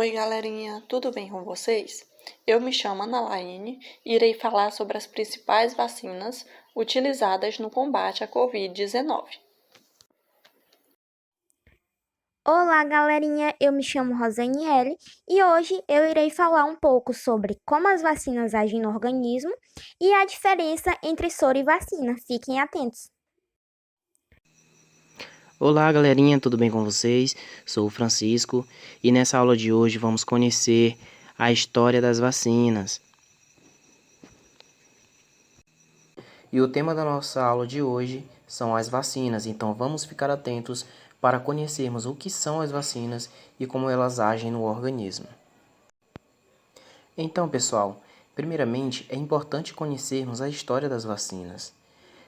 Oi, galerinha, tudo bem com vocês? Eu me chamo Ana Laine e irei falar sobre as principais vacinas utilizadas no combate à Covid-19. Olá, galerinha! Eu me chamo Rosaniele e hoje eu irei falar um pouco sobre como as vacinas agem no organismo e a diferença entre soro e vacina. Fiquem atentos! Olá, galerinha, tudo bem com vocês? Sou o Francisco e nessa aula de hoje vamos conhecer a história das vacinas. E o tema da nossa aula de hoje são as vacinas, então vamos ficar atentos para conhecermos o que são as vacinas e como elas agem no organismo. Então, pessoal, primeiramente é importante conhecermos a história das vacinas.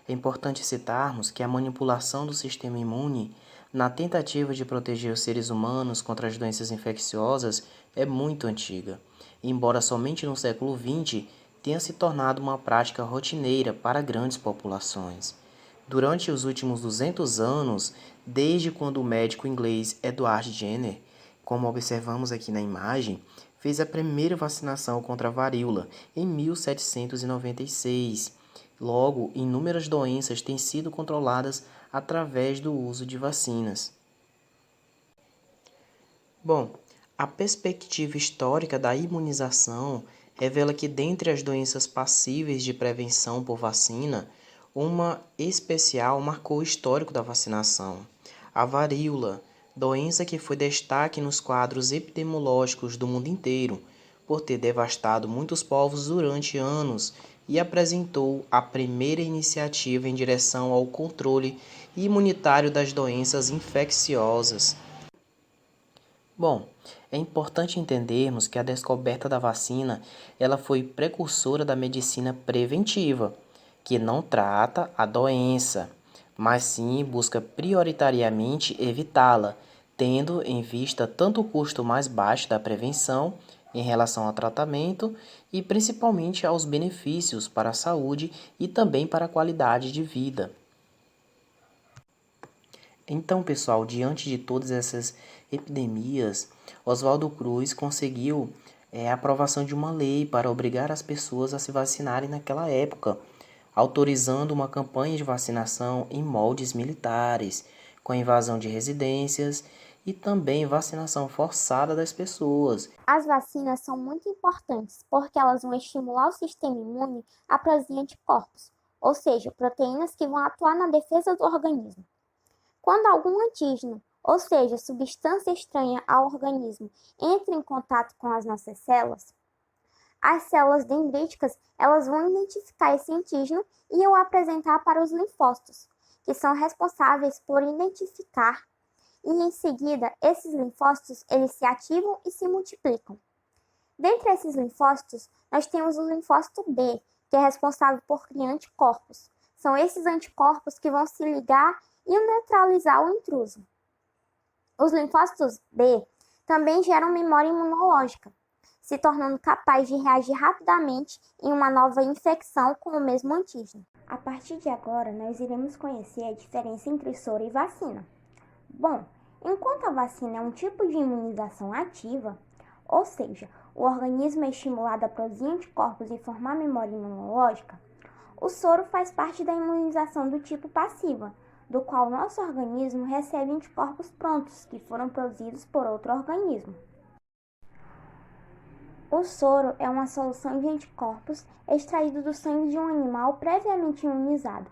É importante citarmos que a manipulação do sistema imune na tentativa de proteger os seres humanos contra as doenças infecciosas é muito antiga, embora somente no século XX tenha se tornado uma prática rotineira para grandes populações. Durante os últimos 200 anos, desde quando o médico inglês Edward Jenner, como observamos aqui na imagem, fez a primeira vacinação contra a varíola em 1796. Logo, inúmeras doenças têm sido controladas através do uso de vacinas. Bom, a perspectiva histórica da imunização revela que, dentre as doenças passíveis de prevenção por vacina, uma especial marcou o histórico da vacinação: a varíola, doença que foi destaque nos quadros epidemiológicos do mundo inteiro, por ter devastado muitos povos durante anos e apresentou a primeira iniciativa em direção ao controle imunitário das doenças infecciosas. Bom, é importante entendermos que a descoberta da vacina ela foi precursora da medicina preventiva, que não trata a doença, mas sim busca prioritariamente evitá-la, tendo em vista tanto o custo mais baixo da prevenção em relação ao tratamento e principalmente aos benefícios para a saúde e também para a qualidade de vida. Então, pessoal, diante de todas essas epidemias, Oswaldo Cruz conseguiu a aprovação de uma lei para obrigar as pessoas a se vacinarem naquela época, autorizando uma campanha de vacinação em moldes militares, com invasão de residências e também vacinação forçada das pessoas. As vacinas são muito importantes porque elas vão estimular o sistema imune a produzir anticorpos, ou seja, proteínas que vão atuar na defesa do organismo. Quando algum antígeno, ou seja, substância estranha ao organismo, entra em contato com as nossas células, as células dendríticas elas vão identificar esse antígeno e o apresentar para os linfócitos, que são responsáveis por identificar e, em seguida, esses linfócitos eles se ativam e se multiplicam. Dentre esses linfócitos, nós temos o linfócito B, que é responsável por criar anticorpos. São esses anticorpos que vão se ligar e neutralizar o intruso. Os linfócitos B também geram memória imunológica, se tornando capaz de reagir rapidamente em uma nova infecção com o mesmo antígeno. A partir de agora, nós iremos conhecer a diferença entre soro e vacina. Bom, enquanto a vacina é um tipo de imunização ativa, ou seja, o organismo é estimulado a produzir anticorpos e formar memória imunológica, o soro faz parte da imunização do tipo passiva, do qual nosso organismo recebe anticorpos prontos que foram produzidos por outro organismo. O soro é uma solução de anticorpos extraído do sangue de um animal previamente imunizado.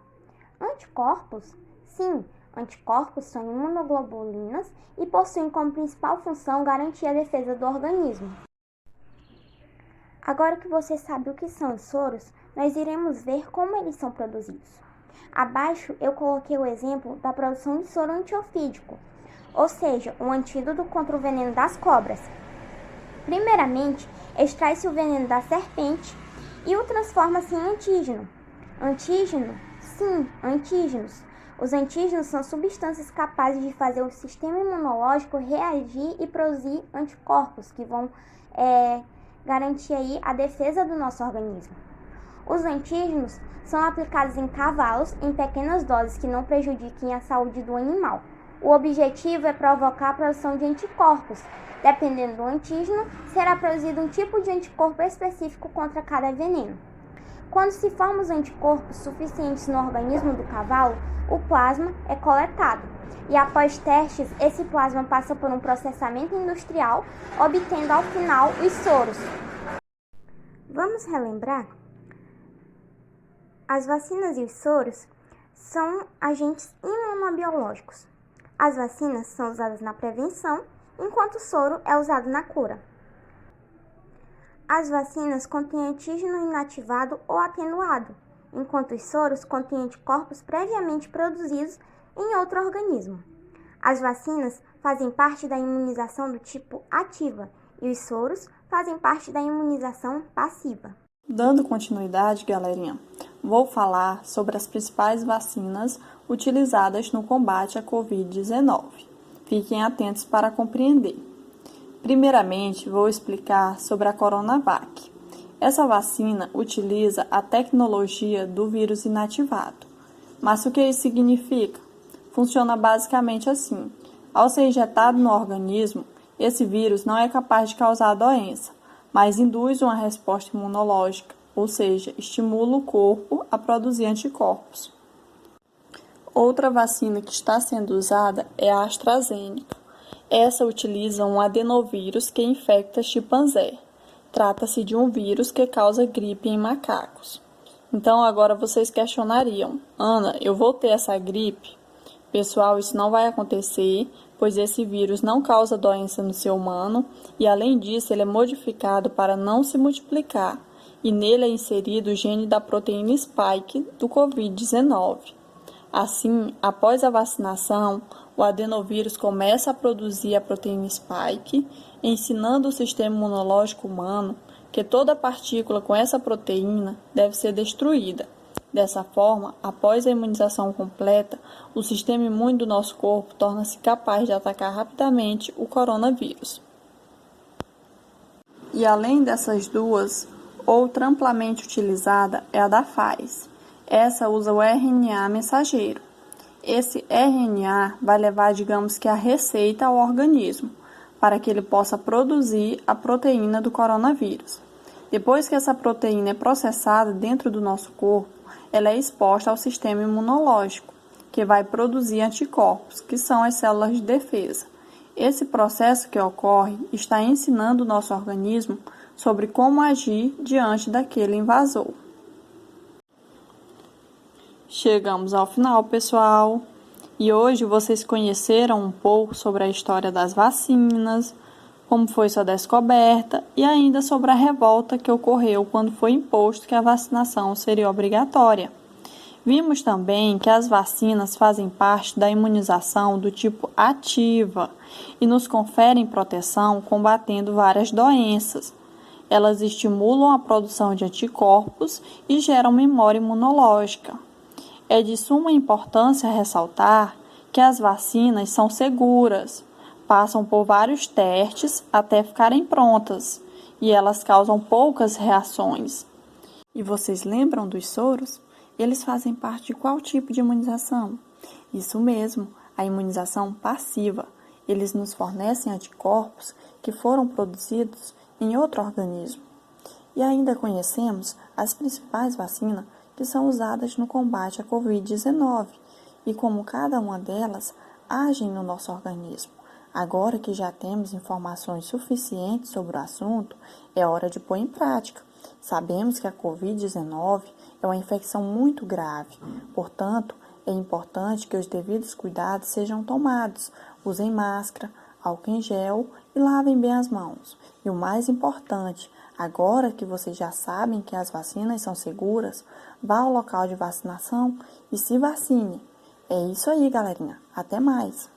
Anticorpos? Sim, anticorpos são imunoglobulinas e possuem como principal função garantir a defesa do organismo. Agora que você sabe o que são os soros, nós iremos ver como eles são produzidos. Abaixo eu coloquei o exemplo da produção de soro antiofídico, ou seja, um antídoto contra o veneno das cobras. Primeiramente, extrai-se o veneno da serpente e o transforma-se em antígeno. Antígeno? Sim, antígenos. Os antígenos são substâncias capazes de fazer o sistema imunológico reagir e produzir anticorpos que vão garantir aí a defesa do nosso organismo. Os antígenos são aplicados em cavalos em pequenas doses que não prejudiquem a saúde do animal. O objetivo é provocar a produção de anticorpos. Dependendo do antígeno, será produzido um tipo de anticorpo específico contra cada veneno. Quando se formam os anticorpos suficientes no organismo do cavalo, o plasma é coletado. E após testes, esse plasma passa por um processamento industrial, obtendo ao final os soros. Vamos relembrar? As vacinas e os soros são agentes imunobiológicos. As vacinas são usadas na prevenção, enquanto o soro é usado na cura. As vacinas contêm antígeno inativado ou atenuado, enquanto os soros contêm anticorpos previamente produzidos em outro organismo. As vacinas fazem parte da imunização do tipo ativa e os soros fazem parte da imunização passiva. Dando continuidade, galerinha, vou falar sobre as principais vacinas utilizadas no combate à Covid-19. Fiquem atentos para compreender. Primeiramente, vou explicar sobre a Coronavac. Essa vacina utiliza a tecnologia do vírus inativado. Mas o que isso significa? Funciona basicamente assim. Ao ser injetado no organismo, esse vírus não é capaz de causar a doença, mas induz uma resposta imunológica, ou seja, estimula o corpo a produzir anticorpos. Outra vacina que está sendo usada é a AstraZeneca. Essa utiliza um adenovírus que infecta chimpanzé. Trata-se de um vírus que causa gripe em macacos. Então agora vocês questionariam: Ana, eu vou ter essa gripe? Pessoal, isso não vai acontecer, pois esse vírus não causa doença no ser humano e, além disso, ele é modificado para não se multiplicar e nele é inserido o gene da proteína spike do Covid-19. Assim, após a vacinação, o adenovírus começa a produzir a proteína spike, ensinando o sistema imunológico humano que toda partícula com essa proteína deve ser destruída. Dessa forma, após a imunização completa, o sistema imune do nosso corpo torna-se capaz de atacar rapidamente o coronavírus. E além dessas duas, outra amplamente utilizada é a da Pfizer. Essa usa o RNA mensageiro. Esse RNA vai levar, digamos que, a receita ao organismo, para que ele possa produzir a proteína do coronavírus. Depois que essa proteína é processada dentro do nosso corpo, ela é exposta ao sistema imunológico, que vai produzir anticorpos, que são as células de defesa. Esse processo que ocorre está ensinando o nosso organismo sobre como agir diante daquele invasor. Chegamos ao final, pessoal, e hoje vocês conheceram um pouco sobre a história das vacinas, como foi sua descoberta e ainda sobre a revolta que ocorreu quando foi imposto que a vacinação seria obrigatória. Vimos também que as vacinas fazem parte da imunização do tipo ativa e nos conferem proteção combatendo várias doenças. Elas estimulam a produção de anticorpos e geram memória imunológica. É de suma importância ressaltar que as vacinas são seguras, passam por vários testes até ficarem prontas e elas causam poucas reações. E vocês lembram dos soros? Eles fazem parte de qual tipo de imunização? Isso mesmo, a imunização passiva. Eles nos fornecem anticorpos que foram produzidos em outro organismo. E ainda conhecemos as principais vacinas que são usadas no combate à Covid-19 e como cada uma delas agem no nosso organismo. Agora que já temos informações suficientes sobre o assunto, é hora de pôr em prática. Sabemos que a Covid-19 é uma infecção muito grave, portanto, é importante que os devidos cuidados sejam tomados. Usem máscara, álcool em gel e lavem bem as mãos. E o mais importante, agora que vocês já sabem que as vacinas são seguras, vá ao local de vacinação e se vacine. É isso aí, galerinha. Até mais!